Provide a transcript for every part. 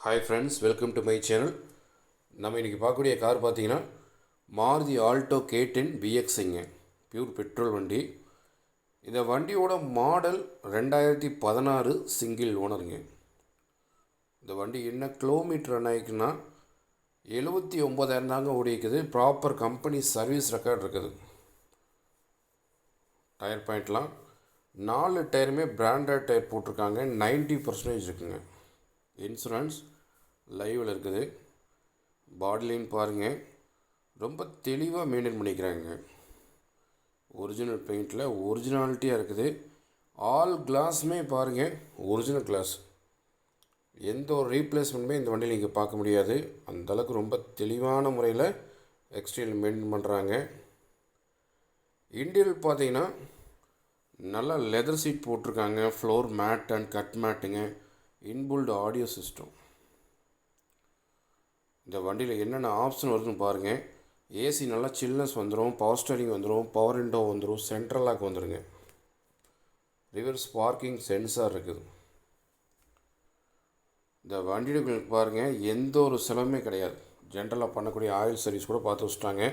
Hi friends, welcome to my channel. நம்ம இன்றைக்கி பார்க்கக்கூடிய கார் பார்த்தீங்கன்னா மாருதி ஆல்டோ K10 BXங்க, பியூர் பெட்ரோல் வண்டி. இந்த வண்டியோட மாடல் 2016 சிங்கிள் ஓனருங்க. இந்த வண்டி என்ன கிலோமீட்டர் ரன் ஆகிக்குன்னா 79,000 தாங்க ஓடிக்குது. ப்ராப்பர் கம்பெனி சர்வீஸ் ரெக்கார்ட் இருக்குது. டயர் பாயிண்ட்லாம் 4 டயருமே பிராண்டட் டயர் போட்டிருக்காங்க. 90% இருக்குங்க. இன்சூரன்ஸ் லைவில் இருக்குது. பாடிலைன் பாருங்கள், ரொம்ப தெளிவாக மெயின்டைன் பண்ணிக்கிறாங்க. ஒரிஜினல் பெயிண்டில் ஒரிஜினாலிட்டியாக இருக்குது. ஆல் கிளாஸுமே பாருங்கள், ஒரிஜினல் கிளாஸ். எந்த ஒரு ரீப்ளேஸ்மெண்ட்டுமே இந்த வண்டியில் நீங்கள் பார்க்க முடியாது. அந்தளவுக்கு ரொம்ப தெளிவான முறையில் எக்ஸ்டீரியல் மெயின்டைன் பண்ணுறாங்க. இன்டீரியல் பார்த்தீங்கன்னா நல்லா லெதர் சீட் போட்டிருக்காங்க. ஃப்ளோர் மேட் அண்ட் கட் மேட்டுங்க. Inbuilt audio system. இந்த வண்டியில் என்னென்ன ஆப்ஷன் வருதுன்னு பாருங்கள். ஏசி நல்லா சில்னஸ் வந்துடும், பவர் ஸ்டேரிங் வந்துடும், பவர் விண்டோ வந்துடும், சென்ட்ரல் லாக் வந்துடுங்க. ரிவர்ஸ் பார்க்கிங் சென்சார் இருக்குது. இந்த வண்டியில் பாருங்கள், எந்த ஒரு செலவுமே கிடையாது. ஜென்ரலாக பண்ணக்கூடிய ஆயில் சர்வீஸ் கூட பார்த்து வச்சுட்டாங்க.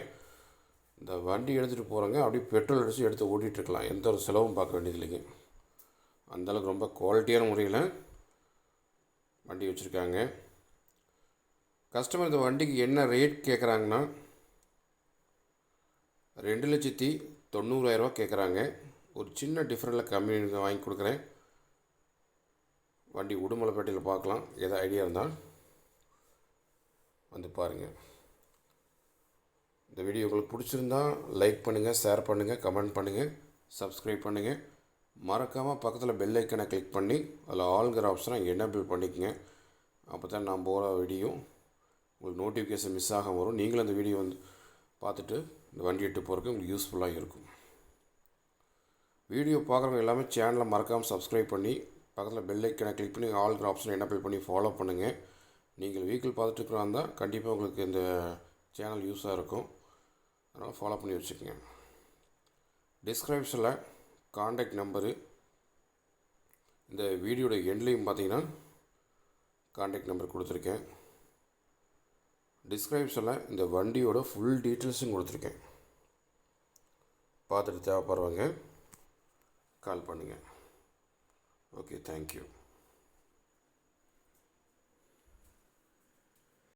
இந்த வண்டி எடுத்துகிட்டு போகிறவங்க அப்படியே பெட்ரோல் அடித்து எடுத்து ஓட்டிகிட்ருக்கலாம். எந்த ஒரு செலவும் பார்க்க வேண்டியது இல்லைங்க. அந்தளவுக்கு ரொம்ப குவாலிட்டியான முறையில் வண்டி வச்சுருக்காங்க. கஸ்டமர் இந்த வண்டிக்கு என்ன ரேட் கேட்குறாங்கன்னா 2,90,000 கேட்குறாங்க. ஒரு சின்ன டிஃப்ரெண்டில் கம்மி வாங்கி கொடுக்குறேன். வண்டி உடுமலைப்பேட்டையில் பார்க்கலாம். எதாவது ஐடியா இருந்தால் வந்து பாருங்கள். இந்த வீடியோ உங்களுக்கு பிடிச்சிருந்தா லைக் பண்ணுங்கள், ஷேர் பண்ணுங்கள், கமெண்ட் பண்ணுங்கள், சப்ஸ்கிரைப் பண்ணுங்கள். மறக்காமல் பக்கத்தில் பெல் ஐக்கனை கிளிக் பண்ணி அதில் ஆல்ங்கிற ஆப்ஷனை எனேபிள் பண்ணிக்கங்க. அப்போ தான் நான் போகிற வீடியோ உங்களுக்கு நோட்டிஃபிகேஷன் மிஸ் ஆக வரும். நீங்களும் அந்த வீடியோ வந்து பார்த்துட்டு இந்த வண்டி எடுத்து போகிறதுக்கு உங்களுக்கு யூஸ்ஃபுல்லாக இருக்கும். வீடியோ பார்க்குறவங்க எல்லாமே சேனலை மறக்காமல் சப்ஸ்கிரைப் பண்ணி பக்கத்தில் பெல் ஐக்கனை கிளிக் பண்ணி ஆல்ங்கிற ஆப்ஷனை எனேபிள் பண்ணி ஃபாலோ பண்ணுங்கள். நீங்கள் வெஹிக்கிள் பார்த்துட்டு இருக்கிறாங்க கண்டிப்பாக உங்களுக்கு இந்த சேனல் யூஸாக இருக்கும். அதனால் ஃபாலோ பண்ணி வச்சுக்கோங்க. டிஸ்கிரிப்ஷனில் காண்டாக்ட் நம்பரு, இந்த வீடியோட எண்ட்லேயும் பார்த்தீங்கன்னா காண்டாக்ட் நம்பர் கொடுத்துருக்கேன். டிஸ்கிரிப்ஷனில் இந்த வண்டியோட ஃபுல் டீட்டெயில்ஸும் கொடுத்துருக்கேன். பார்த்துட்டு தேவைப்படுறவங்க கால் பண்ணுங்கள். Okay, thank you.